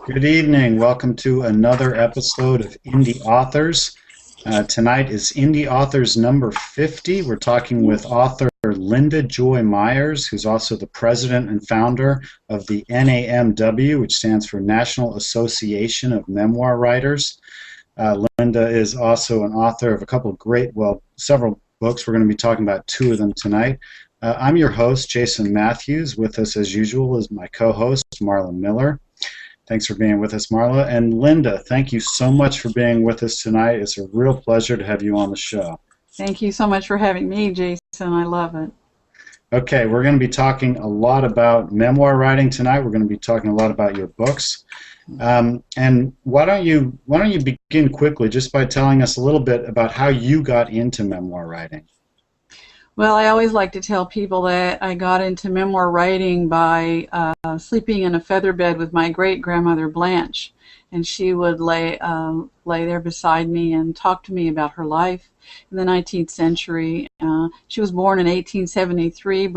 Good evening. Welcome to another episode of Indie Authors. Tonight is Indie Authors number 50. We're talking with author Linda Joy Myers, who's also the president and founder of the NAMW, which stands for National Association of Memoir Writers. Linda is also an author of a couple of several books. We're going to be talking about two of them tonight. I'm your host, Jason Matthews. With us, as usual, is my co-host, Marla Miller. Thanks for being with us, Marla. And Linda, thank you so much for being with us tonight. It's a real pleasure to have you on the show. Thank you so much for having me, Jason. I love it. Okay, we're going to be talking a lot about memoir writing tonight. We're going to be talking a lot about your books. And why don't you begin quickly just by telling us a little bit about how you got into memoir writing? Well, I always like to tell people that I got into memoir writing by sleeping in a feather bed with my great-grandmother Blanche, and she would lay there beside me and talk to me about her life in the 19th century. She was born in 1873,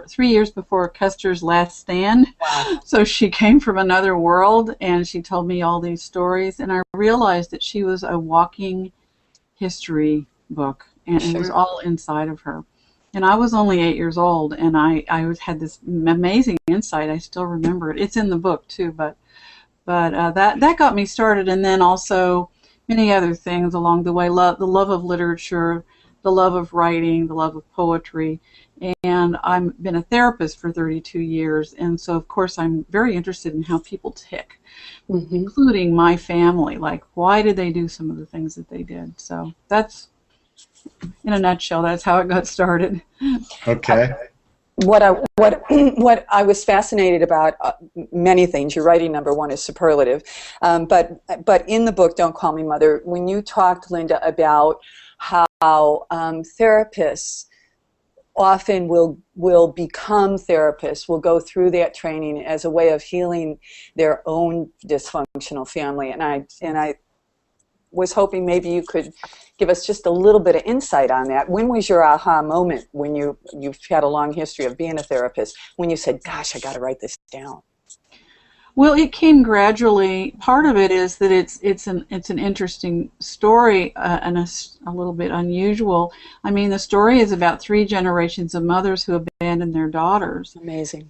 3 years before Custer's Last Stand. Wow. So she came from another world, and she told me all these stories, and I realized that she was a walking history book, and it was all inside of her. And I was only 8 years old, and I had this amazing insight. I still remember it. It's in the book too, but that got me started, and then also many other things along the way. The love of literature, the love of writing, the love of poetry, and I've been a therapist for 32 years, and so of course I'm very interested in how people tick, including my family. Like, why did they do some of the things that they did? So that's, in a nutshell, that's how it got started. Okay. What I was fascinated about, many things. Your writing, number one, is superlative. But in the book, Don't Call Me Mother, when you talked, Linda, about how therapists often will become therapists, will go through that training as a way of healing their own dysfunctional family, and I was hoping maybe you could give us just a little bit of insight on that. When was your aha moment when you've had a long history of being a therapist, when you said, gosh, I got to write this down? Well, it came gradually. Part of it is that it's an interesting story and a little bit unusual. I mean, the story is about 3 generations of mothers who abandoned their daughters. Amazing.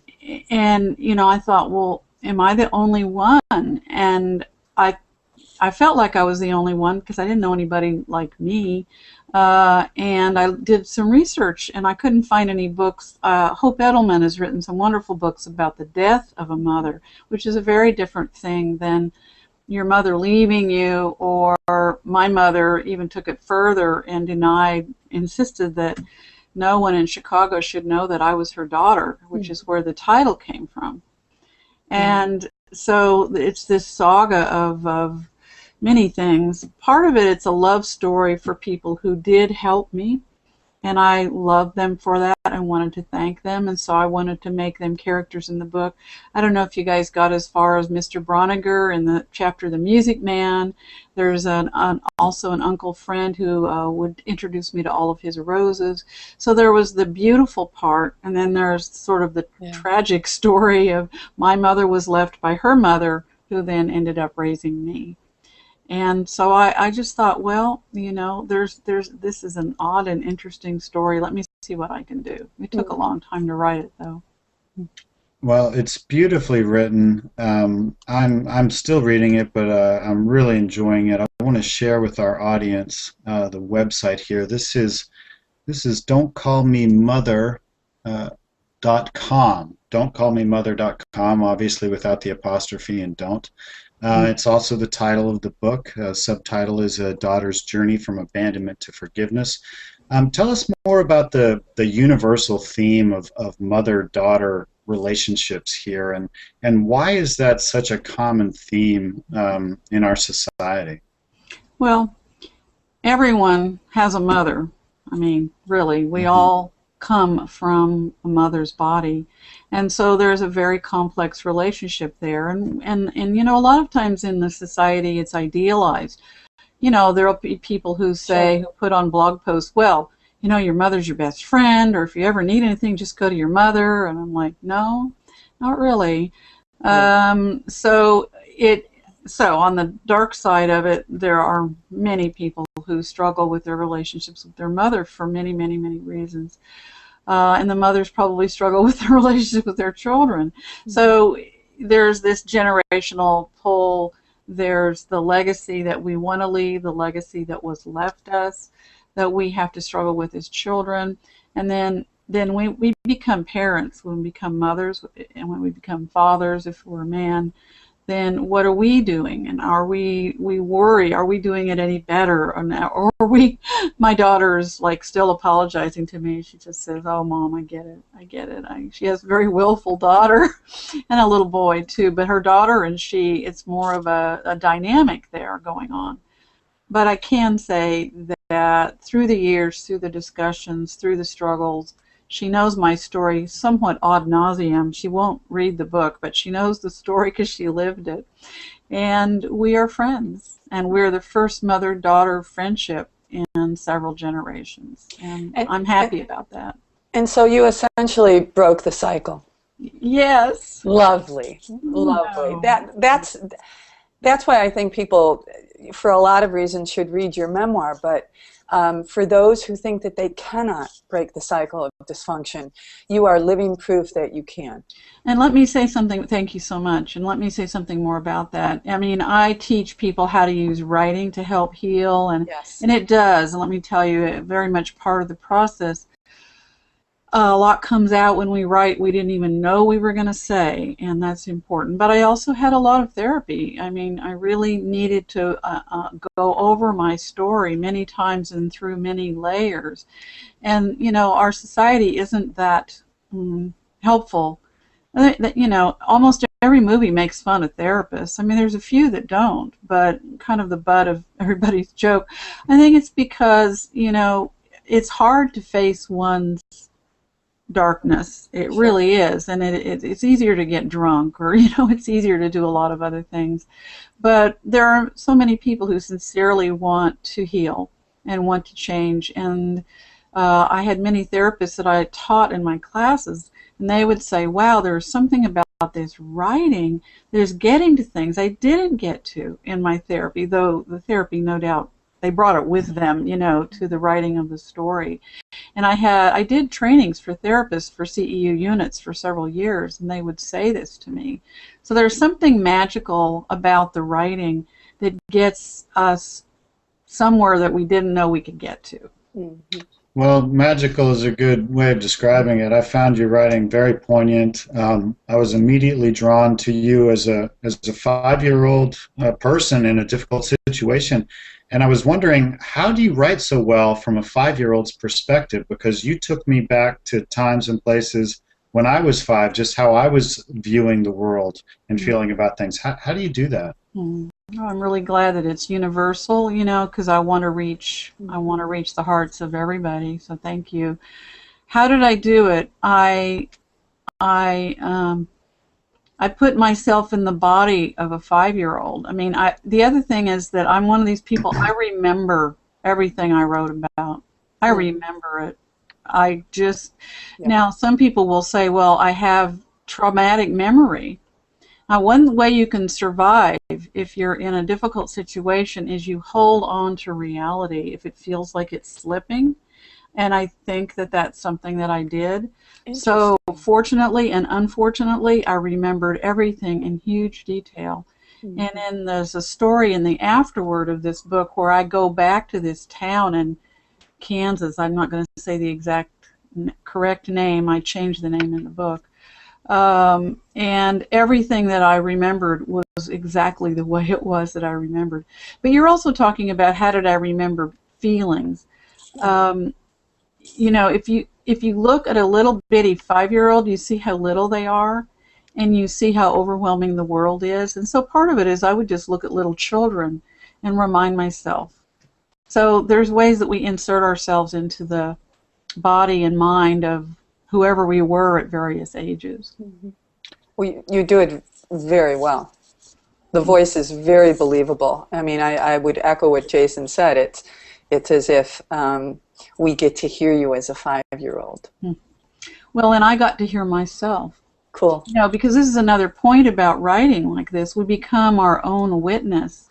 And, I thought, well, am I the only one? And I felt like I was the only one because I didn't know anybody like me, and I did some research, and I couldn't find any books. Hope Edelman has written some wonderful books about the death of a mother, which is a very different thing than your mother leaving you, or my mother even took it further and insisted that no one in Chicago should know that I was her daughter, which is where the title came from. And so it's this saga of many things. Part of it's a love story for people who did help me, and I loved them for that. I wanted to thank them, and so I wanted to make them characters in the book. I don't know if you guys got as far as Mr. Broniger in the chapter The Music Man. There's also an uncle friend who would introduce me to all of his roses. So there was the beautiful part, and then there's sort of the tragic story of my mother was left by her mother, who then ended up raising me. And so I just thought, well, this is an odd and interesting story. Let me see what I can do. It took a long time to write it, though. Well, it's beautifully written. I'm still reading it, but I'm really enjoying it. I want to share with our audience the website here. This is don'tcallmemother.com. Don'tcallmemother.com, obviously without the apostrophe and don't. It's also the title of the book. Subtitle is A Daughter's Journey from Abandonment to Forgiveness. Tell us more about the universal theme of mother-daughter relationships here, and why is that such a common theme in our society? Well, everyone has a mother. I mean, really, we all come from a mother's body, and so there's a very complex relationship there, and a lot of times in the society it's idealized. There'll be people who say, who put on blog posts, well, your mother's your best friend, or if you ever need anything, just go to your mother. And I'm like, no, not really. So So on the dark side of it, there are many people who struggle with their relationships with their mother for many, many, many reasons. And the mothers probably struggle with their relationship with their children. So there's this generational pull. There's the legacy that we want to leave, the legacy that was left us, that we have to struggle with as children. And then we become parents, when we become mothers, and when we become fathers, if we're a man, then what are we doing? And we worry, are we doing it any better? Or are we, my daughter's like still apologizing to me. She just says, oh, Mom, I get it. She has a very willful daughter and a little boy too, but her daughter and she, it's more of a dynamic there going on. But I can say that through the years, through the discussions, through the struggles, she knows my story somewhat ad nauseum. She won't read the book, but she knows the story because she lived it. And we are friends. And we're the first mother-daughter friendship in several generations. And I'm happy about that. And so you essentially broke the cycle. Yes. Lovely. Lovely. No. That's why I think people, for a lot of reasons, should read your memoir. But for those who think that they cannot break the cycle of dysfunction, you are living proof that you can. And let me say something, thank you so much, and let me say something more about that. I mean, I teach people how to use writing to help heal, and, Yes. and it does, and let me tell you, very much part of the process. A lot comes out when we write we didn't even know we were going to say, and that's important. But I also had a lot of therapy. I mean, I really needed to go over my story many times and through many layers. And, you know, our society isn't that helpful. You know, almost every movie makes fun of therapists. I mean, there's a few that don't, but kind of the butt of everybody's joke. I think it's because, you know, it's hard to face one's darkness. It really is, and it's easier to get drunk, or you know, it's easier to do a lot of other things. But there are so many people who sincerely want to heal and want to change. And I had many therapists that I taught in my classes, and they would say, "Wow, there's something about this writing. There's getting to things I didn't get to in my therapy." Though the therapy, no doubt, they brought it with them, you know, to the writing of the story. And I did trainings for therapists for CEU units for several years, and they would say this to me. So there's something magical about the writing that gets us somewhere that we didn't know we could get to. Mm-hmm. Well, magical is a good way of describing it. I found your writing very poignant. I was immediately drawn to you as a 5-year-old person in a difficult situation. And I was wondering, how do you write so well from a 5-year-old's perspective? Because you took me back to times and places when I was 5, just how I was viewing the world and feeling about things. How do you do that? Oh, I'm really glad that it's universal, you know, because I want to reach the hearts of everybody. So thank you. How did I do it? I put myself in the body of a 5-year-old. I mean, the other thing is that I'm one of these people, I remember everything I wrote about. I remember it. Now some people will say, well, I have traumatic memory. Now, one way you can survive if you're in a difficult situation is you hold on to reality if it feels like it's slipping. And I think that that's something that I did. So fortunately and unfortunately, I remembered everything in huge detail. Mm-hmm. And then there's a story in the afterword of this book where I go back to this town in Kansas. I'm not going to say the exact correct name. I changed the name in the book. And everything that I remembered was exactly the way it was that I remembered. But you're also talking about how did I remember feelings. You know, if you look at a little bitty 5-year-old, you see how little they are, and you see how overwhelming the world is. And so part of it is I would just look at little children and remind myself. So there's ways that we insert ourselves into the body and mind of whoever we were at various ages. Mm-hmm. Well, you do it very well. The voice is very believable. I mean, I would echo what Jason said. It's as if we get to hear you as a 5-year-old. Well, and I got to hear myself. Cool. You know, because this is another point about writing like this. We become our own witness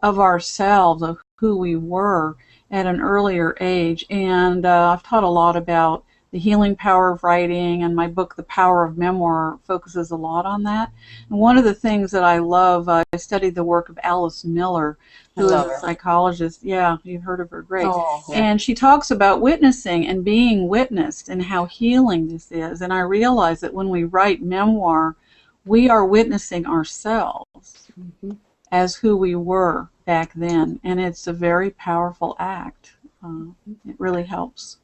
of ourselves, of who we were at an earlier age. And I've taught a lot about the healing power of writing, and my book, The Power of Memoir, focuses a lot on that. And one of the things that I love, I studied the work of Alice Miller, who is a psychologist. Yeah, you've heard of her. Great. Oh, yeah. And she talks about witnessing and being witnessed and how healing this is. And I realize that when we write memoir, we are witnessing ourselves as who we were back then. And it's a very powerful act. It really helps.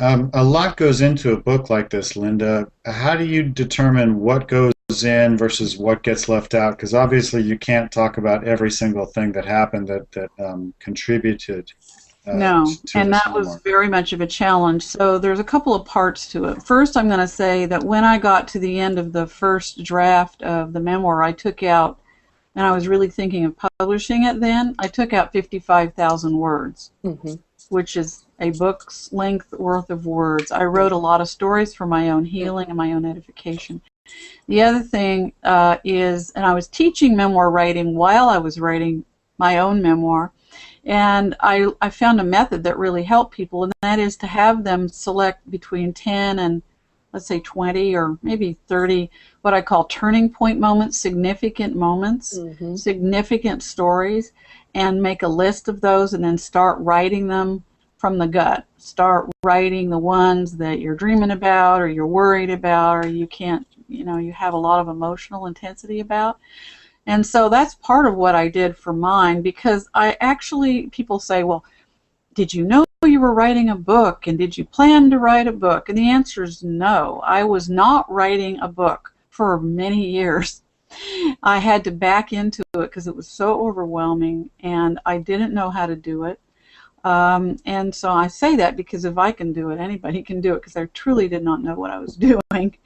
A lot goes into a book like this, Linda. How do you determine what goes in versus what gets left out? Because obviously you can't talk about every single thing that happened that contributed No, to and this that was memoir. very much of a challenge. So there's a couple of parts to it. First, I'm going to say that when I got to the end of the first draft of the memoir, I took out, and I was really thinking of publishing it then, I took out 55,000 words, which is a book's length worth of words. I wrote a lot of stories for my own healing and my own edification. The other thing is, and I was teaching memoir writing while I was writing my own memoir, and I found a method that really helped people, and that is to have them select between 10 and, let's say, 20 or maybe 30 what I call turning point moments, significant moments, significant stories, and make a list of those and then start writing them from the gut. Start writing the ones that you're dreaming about or you're worried about or you can't, you know, you have a lot of emotional intensity about. And so that's part of what I did for mine, because I actually, people say, well, did you know you were writing a book, and did you plan to write a book? And the answer is no. I was not writing a book for many years. I had to back into it because it was so overwhelming, and I didn't know how to do it. And so I say that because if I can do it, anybody can do it, because I truly did not know what I was doing.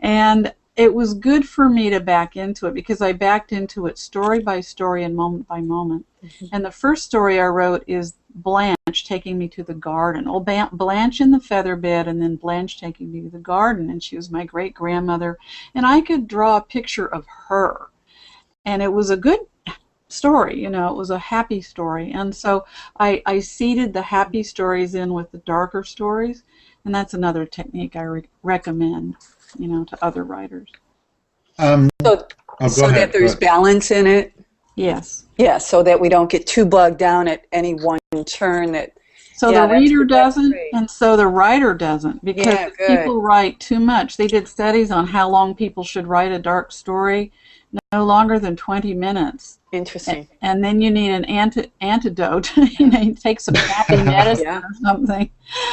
And it was good for me to back into it because I backed into it story by story and moment by moment. And the first story I wrote is Blanche taking me to the garden. Well, Blanche in the feather bed, and then Blanche taking me to the garden. And she was my great-grandmother. And I could draw a picture of her. And it was a good story, you know, it was a happy story. And so I seeded the happy stories in with the darker stories. And that's another technique I recommend, you know, to other writers. So Go ahead, that there's balance in it. Yes. Yeah, so that we don't get too bogged down at any one turn. That So yeah, the reader that's doesn't, great. and so the writer doesn't, because Yeah, if good. people write too much. They did studies on how long people should write a dark story, no longer than 20 minutes. Interesting. And then you need an antidote. You know, you take some happy medicine Yeah. or something.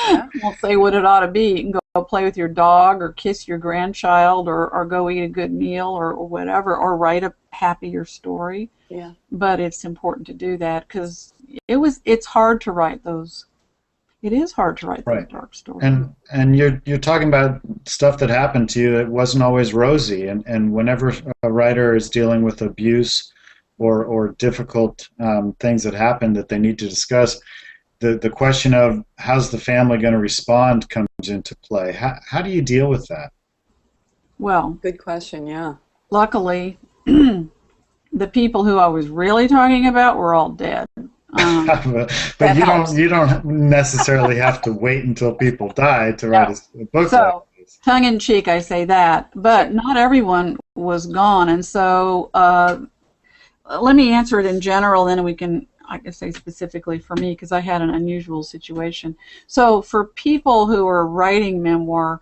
Yeah. Won't say what it ought to be. You can go play with your dog or kiss your grandchild or go eat a good meal or whatever, or write a happier story. Yeah. But it's important to do that because it's hard to write those. It is hard to write those Right. dark stories. And you're talking about stuff that happened to you that wasn't always rosy. And whenever a writer is dealing with abuse or difficult things that happen that they need to discuss, the question of how's the family going to respond comes into play. How do you deal with that? Well, Good question. Yeah. luckily, the people who I was really talking about were all dead. But you don't necessarily have to wait until people die to write a book So, like this. tongue in cheek, I say that, but not everyone was gone, and so let me answer it in general, then we can, I can say specifically for me, because I had an unusual situation. So for people who are writing memoir,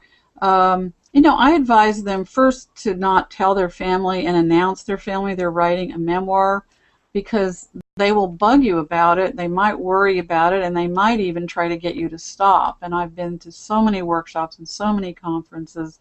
you know, I advise them first to not tell their family and announce their family they're writing a memoir, because they will bug you about it, they might worry about it, and they might even try to get you to stop. And I've been to so many workshops and so many conferences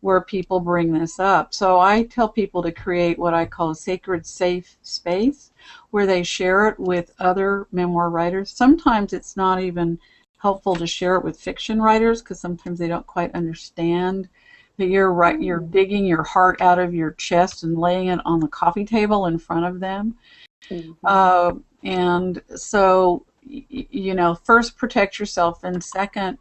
where people bring this up. So I tell people to create what I call a sacred safe space where they share it with other memoir writers. Sometimes it's not even helpful to share it with fiction writers because sometimes they don't quite understand that you're digging your heart out of your chest and laying it on the coffee table in front of them. And so, you know, first protect yourself, and second,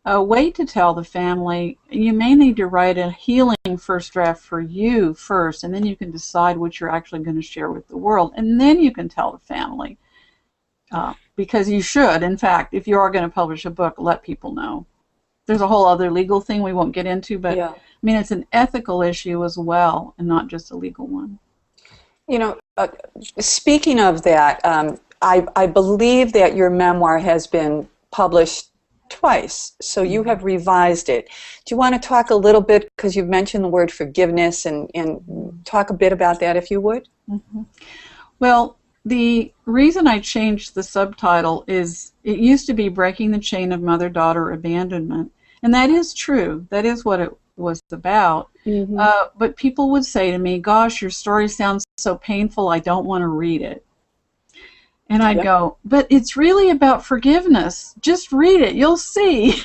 wait to tell the family. You may need to write a healing first draft for you first, and then you can decide what you're actually going to share with the world, and then you can tell the family. Because you should, in fact, if you are going to publish a book, let people know. There's a whole other legal thing we won't get into, but Yeah. I mean, it's an ethical issue as well, and not just a legal one. You know, speaking of that, I believe that your memoir has been published twice, so you have revised it. Do you want to talk a little bit, because you've mentioned the word forgiveness, and talk a bit about that, if you would? Mm-hmm. Well, the reason I changed the subtitle is it used to be Breaking the Chain of Mother-Daughter Abandonment, and that is true. That is what it was about. Mm-hmm. But people would say to me, gosh, your story sounds so painful, I don't want to read it. And I'd go, but it's really about forgiveness. Just read it, you'll see.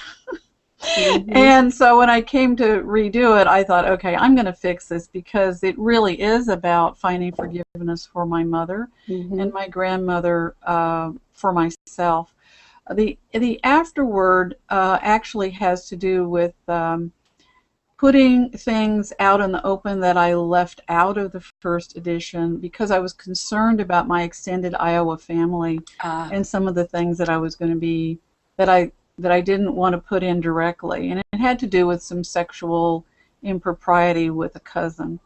Mm-hmm. And so when I came to redo it, I thought, okay, I'm going to fix this, because it really is about finding forgiveness for my mother and my grandmother, for myself. The afterword actually has to do with putting things out in the open that I left out of the first edition, because I was concerned about my extended Iowa family and some of the things that I was going to be, that I didn't want to put in directly. And it had to do with some sexual impropriety with a cousin.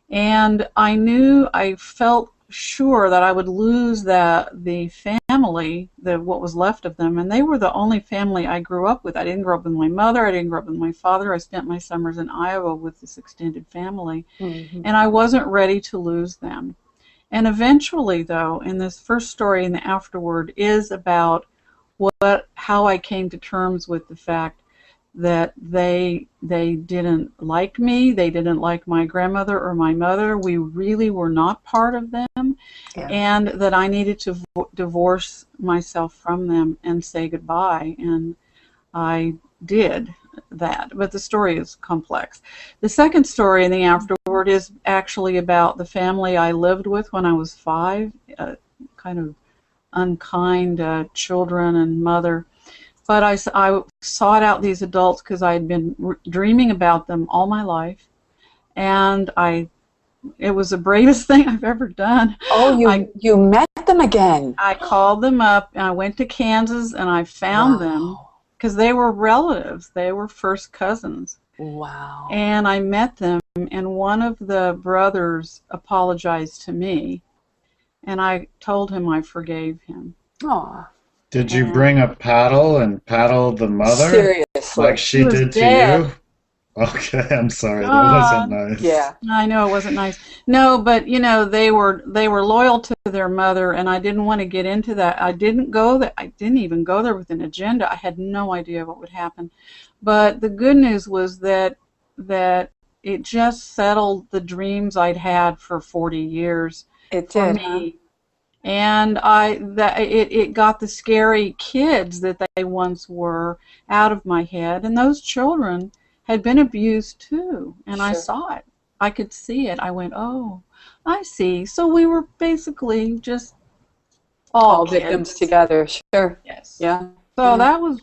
And I felt sure that I would lose the family, what was left of them, and they were the only family I grew up with. I didn't grow up with my mother, I didn't grow up with my father. I spent my summers in Iowa with this extended family, and I wasn't ready to lose them. And eventually, though, in this first story, in the afterword, is about how I came to terms with the fact that they didn't like me, they didn't like my grandmother or my mother. We really were not part of them, and that I needed to divorce myself from them and say goodbye, and I did that. But the story is complex. The second story in the afterword is actually about the family I lived with when I was 5, kind of unkind children and mother. But I sought out these adults because I had been dreaming about them all my life, and it was the bravest thing I've ever done. Oh, you met them again. I called them up, and I went to Kansas, and I found them, because they were relatives. They were first cousins. Wow. And I met them, and one of the brothers apologized to me, and I told him I forgave him. Aw. Did you bring a paddle and paddle the mother? Seriously. Like she did to you? Okay, I'm sorry. That wasn't nice. Yeah. I know it wasn't nice. No, but you know, they were loyal to their mother, and I didn't want to get into that. I didn't go there. I didn't even go there with an agenda. I had no idea what would happen. But the good news was that it just settled the dreams I'd had for 40 years. It for did, me. And it got the scary kids that they once were out of my head, and those children had been abused too, and I saw it. I could see it. I went, oh, I see. So we were basically just all kids. Victims together. Sure. Yes. Yeah. So that was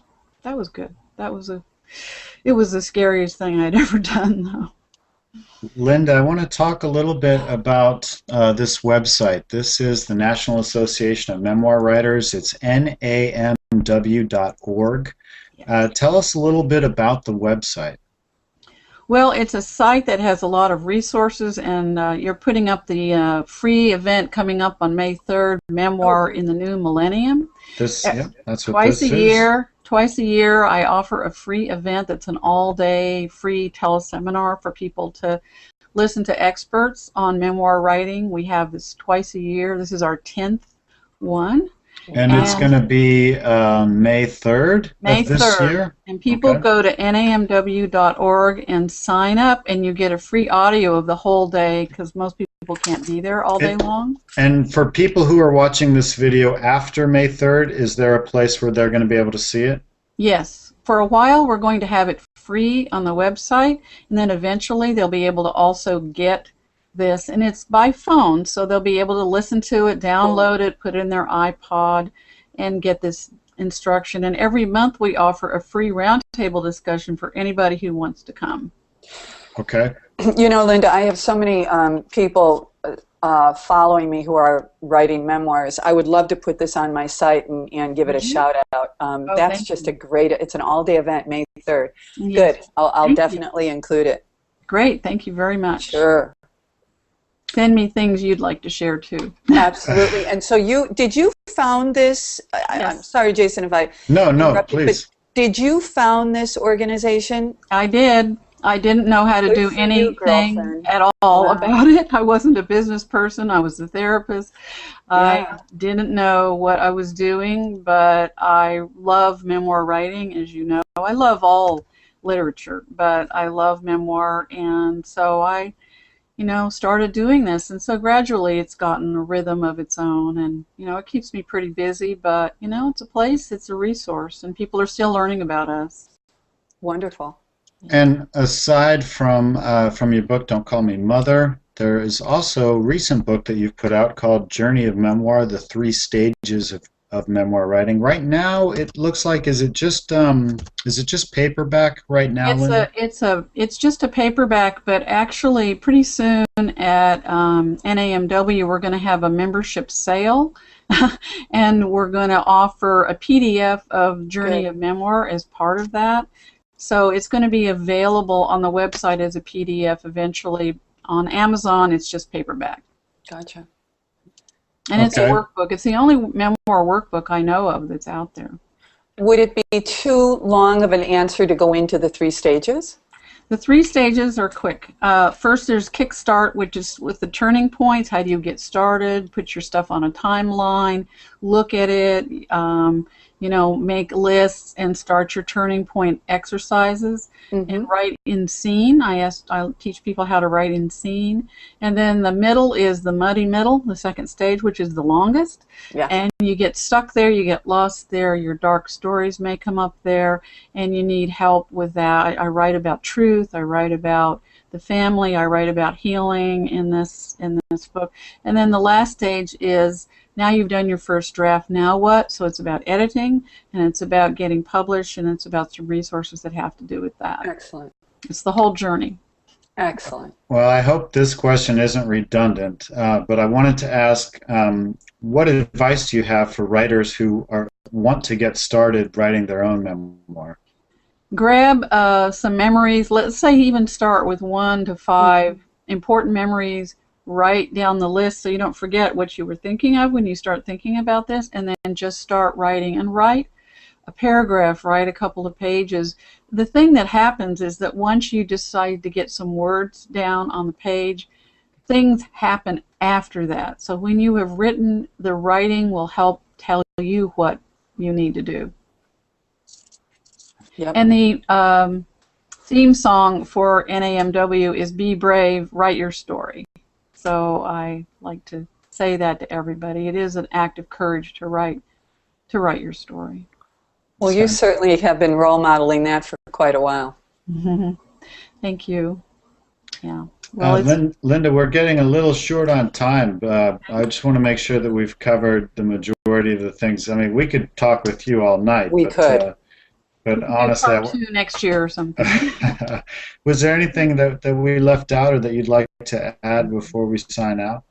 good. It was the scariest thing I'd ever done, though. Linda, I want to talk a little bit about this website. This is the National Association of Memoir Writers. It's namw.org. Tell us a little bit about the website. Well, it's a site that has a lot of resources, and you're putting up the free event coming up on May 3rd, Memoir in the New Millennium. That's what this is. Twice a year, I offer a free event that's an all-day free teleseminar for people to listen to experts on memoir writing. We have this twice a year. This is our 10th one. And it's going to be May 3rd of this year? And people go to namw.org and sign up, and you get a free audio of the whole day, because most people can't be there all day long. And for people who are watching this video after May 3rd, is there a place where they're going to be able to see it? Yes. For a while, we're going to have it free on the website, and then eventually they'll be able to also get this, and it's by phone, so they'll be able to listen to it, download it, put it in their iPod, and get this instruction, and every month we offer a free roundtable discussion for anybody who wants to come. Okay. You know, Linda, I have so many people following me who are writing memoirs. I would love to put this on my site and give it a shout out. That's just a great, it's an all-day event, May 3rd. Yes. Good. I'll definitely include it. Great. Thank you very much. Sure. Send me things you'd like to share too. Absolutely. And so did you found this? Yes. I'm sorry, Jason, if I No, interrupted, please. but did you found this organization? I did. I didn't know how to Good do for you, anything girlfriend. at all Wow. about it. I wasn't a business person. I was a therapist. Yeah. I didn't know what I was doing, but I love memoir writing, as you know. I love all literature, but I love memoir, and so I started doing this, and so gradually it's gotten a rhythm of its own, and it keeps me pretty busy, but it's a place, it's a resource, and people are still learning about us. Wonderful. And aside from your book, Don't Call Me Mother, there is also a recent book that you've put out called Journey of Memoir, The 3 Stages of Memoir Writing. Right now, it looks like, is it just paperback right now, Linda? It's just a paperback, but actually pretty soon at NAMW we're going to have a membership sale, and we're going to offer a PDF of Journey of Memoir as part of that. So it's going to be available on the website as a PDF eventually. On Amazon, it's just paperback. Gotcha. And it's a workbook. It's the only memoir workbook I know of that's out there. Would it be too long of an answer to go into the 3 stages? The 3 stages are quick. First, there's Kickstart, which is with the turning points. How do you get started? Put your stuff on a timeline. Look at it. Make lists and start your turning point exercises. And write in scene. I teach people how to write in scene. And then the middle is the muddy middle, the second stage, which is the longest. Yeah. And you get stuck there, you get lost there, your dark stories may come up there, and you need help with that. I write about truth, I write about the family, I write about healing in this book. And then the last stage is, now you've done your first draft, now what? So it's about editing, and it's about getting published, and it's about some resources that have to do with that. Excellent. It's the whole journey. Excellent. Well, I hope this question isn't redundant, but I wanted to ask, what advice do you have for writers who want to get started writing their own memoir? Grab some memories. Let's say even start with 1 to 5 important memories. Write down the list so you don't forget what you were thinking of when you start thinking about this, and then just start writing. And write a paragraph, write a couple of pages. The thing that happens is that once you decide to get some words down on the page, things happen after that. So when you have written, the writing will help tell you what you need to do. Yep. And the theme song for NAMW is Be Brave, Write Your Story. So I like to say that to everybody. It is an act of courage to write your story. Well, you certainly have been role modeling that for quite a while. Thank you. Yeah. Well, Linda, we're getting a little short on time. I just want to make sure that we've covered the majority of the things. I mean, we could talk with you all night. We could. But honestly, part 2 next year or something. Was there anything that we left out or that you'd like to add before we sign out?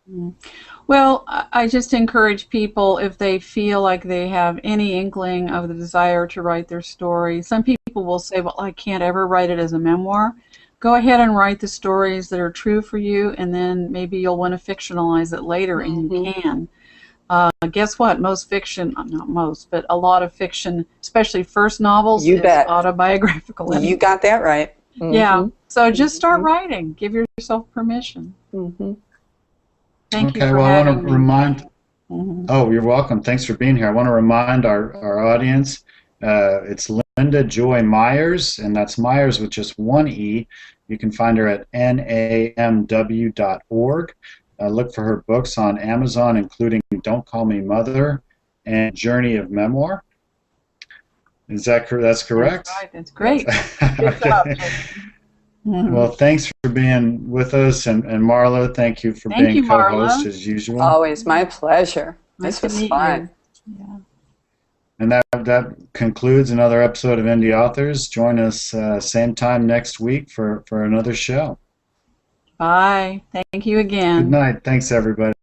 Well, I just encourage people, if they feel like they have any inkling of the desire to write their story. Some people will say, well, I can't ever write it as a memoir. Go ahead and write the stories that are true for you, and then maybe you'll want to fictionalize it later, and you can. Guess what? Most fiction, not most, but a lot of fiction, especially first novels, is autobiographical. You got that right. Yeah. So just start writing. Give yourself permission. Thank you for having me. Oh, you're welcome. Thanks for being here. I want to remind our audience, it's Linda Joy Myers, and that's Myers with just 1 E. You can find her at namw.org. Look for her books on Amazon, including Don't Call Me Mother and Journey of Memoir. That's correct? That's right. That's great. Good job. Well, thanks for being with us, and Marla, thank you for being co-host as usual. Always my pleasure. Nice This was to meet fun. you. Yeah. And that that concludes another episode of Indie Authors. Join us same time next week for another show. Bye. Thank you again. Good night. Thanks, everybody.